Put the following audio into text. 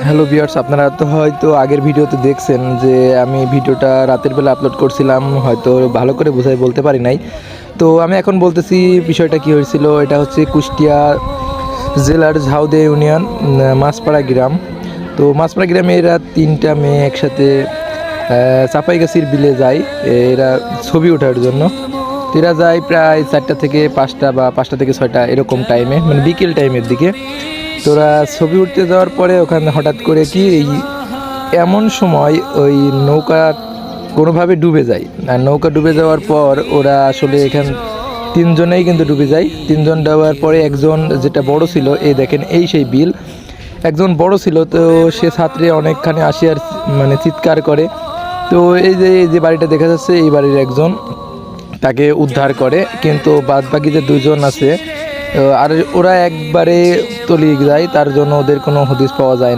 Hello viewers, আপনারা তো হয়তো আগের ভিডিওতে দেখছেন যে আমি ভিডিওটা রাতের বেলা আপলোড করছিলাম, হয়তো ভালো করে বোঝাই বলতে পারি নাই। তো আমি এখন বলতেছি বিষয়টা কি হয়েছিল। এটা হচ্ছে কুষ্টিয়া জেলার ঝাউদে ইউনিয়ন মাছপাড়া গ্রাম। তো মাছপাড়া গ্রামে এরা তিনটা মেয়ে একসাথে চাপাইগাছির বিলে যায় এরা ছবি ওঠার জন্য। তো এরা যায় প্রায় 4টা থেকে 5টা বা 5টা থেকে 6টা এরকম টাইমে, মানে বিকেল টাইমের দিকে। তোরা ছবি উঠতে যাওয়ার পরে ওখানে হঠাৎ করে কি এই এমন সময় ওই নৌকা কোনোভাবে ডুবে যায়। আর নৌকা ডুবে যাওয়ার পর ওরা আসলে এখান তিনজনেই কিন্তু ডুবে যায়। তিনজন ডুবার পরে একজন যেটা বড় ছিল, এই দেখেন এই সেই বিল, একজন বড় ছিল। তো সে ছাত্রী অনেকখানি আসি আর মানে চিৎকার করে। তো এই যে বাড়িটা দেখা যাচ্ছে, এই বাড়ির একজন তাকে উদ্ধার করে, কিন্তু বাদ বাকি যে দুজন আছে আর ওরা একবারে তলিয়ে যায়, তার জন্য ওদের কোনো হদিস পাওয়া যায় না।